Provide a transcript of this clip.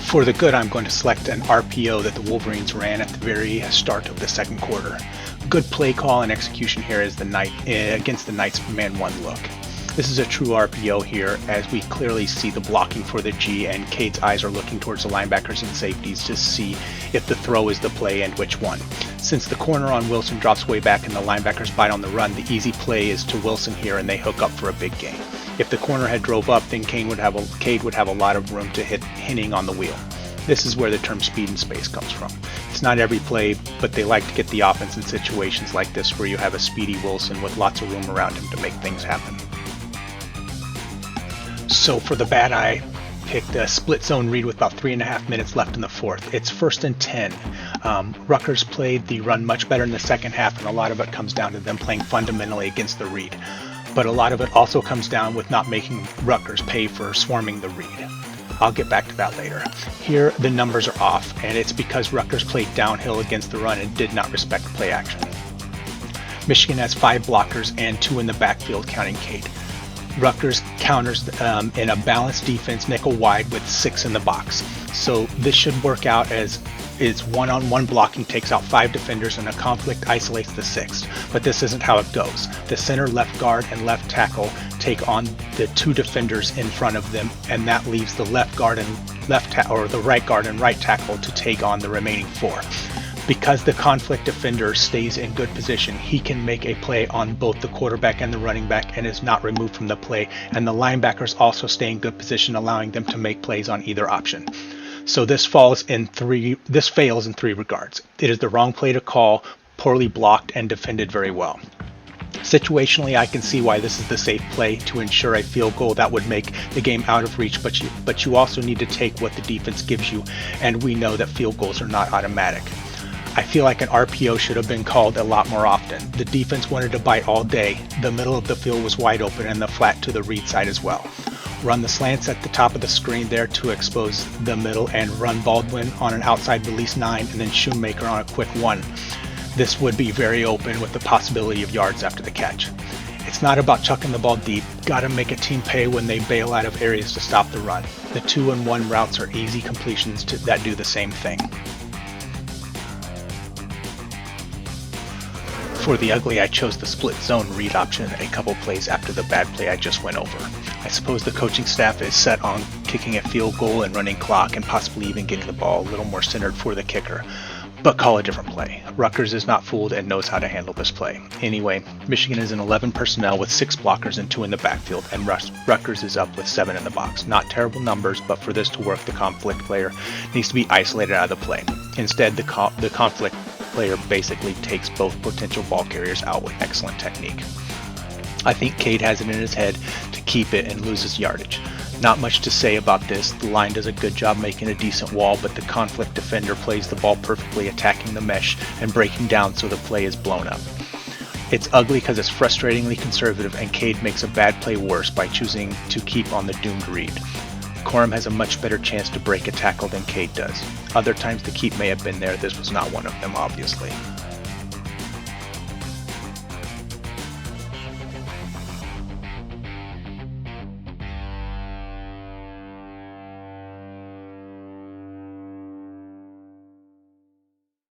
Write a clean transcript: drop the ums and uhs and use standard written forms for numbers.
For the good, I'm going to select an RPO that the Wolverines ran at the very start of the second quarter. Good play call and execution here is against the Knights man one look. This is a true RPO here, as we clearly see the blocking for the G, and Cade's eyes are looking towards the linebackers and safeties to see if the throw is the play and which one. Since the corner on Wilson drops way back and the linebackers bite on the run, the easy play is to Wilson here and they hook up for a big gain. If the corner had drove up, then Cade would have a lot of room to hit hitting on the wheel. This is where the term speed and space comes from. It's not every play, but they like to get the offense in situations like this where you have a speedy Wilson with lots of room around him to make things happen. So for the bad, I picked a split zone read with about 3.5 minutes left in the fourth. It's 1st and 10. Rutgers played the run much better in the second half, and a lot of it comes down to them playing fundamentally against the read. But a lot of it also comes down with not making Rutgers pay for swarming the read. I'll get back to that later. Here, the numbers are off, and it's because Rutgers played downhill against the run and did not respect play action. Michigan has 5 blockers and 2 in the backfield, counting Cade. Rutgers counters in a balanced defense nickel wide with 6 in the box. So this should work out as is one-on-one blocking takes out 5 defenders and a conflict isolates the 6th. But this isn't how it goes. The center, left guard, and left tackle take on the 2 defenders in front of them, and that leaves the left guard and the right guard and right tackle to take on the remaining 4. Because the conflict defender stays in good position, he can make a play on both the quarterback and the running back and is not removed from the play, and the linebackers also stay in good position, allowing them to make plays on either option. So this fails in 3 regards. It is the wrong play to call, poorly blocked, and defended very well. Situationally, I can see why this is the safe play to ensure a field goal that would make the game out of reach, but you also need to take what the defense gives you, and we know that field goals are not automatic. I feel like an RPO should have been called a lot more often. The defense wanted to bite all day. The middle of the field was wide open and the flat to the read side as well. Run the slants at the top of the screen there to expose the middle, and run Baldwin on an outside release 9 and then Shoemaker on a quick 1. This would be very open with the possibility of yards after the catch. It's not about chucking the ball deep. Gotta make a team pay when they bail out of areas to stop the run. The 2-and-1 routes are easy completions that do the same thing. For the ugly, I chose the split zone read option a couple plays after the bad play I just went over. I suppose the coaching staff is set on kicking a field goal and running clock and possibly even getting the ball a little more centered for the kicker. But call a different play. Rutgers is not fooled and knows how to handle this play. Anyway, Michigan is in 11 personnel with 6 blockers and 2 in the backfield, and Rutgers is up with 7 in the box. Not terrible numbers, but for this to work, the conflict player needs to be isolated out of the play. Instead, the conflict player basically takes both potential ball carriers out with excellent technique. I think Cade has it in his head to keep it and loses yardage. Not much to say about this. The line does a good job making a decent wall, but the conflict defender plays the ball perfectly, attacking the mesh and breaking down so the play is blown up. It's ugly because it's frustratingly conservative, and Cade makes a bad play worse by choosing to keep on the doomed read. Corum has a much better chance to break a tackle than Cade does. Other times the keep may have been there. This was not one of them, obviously.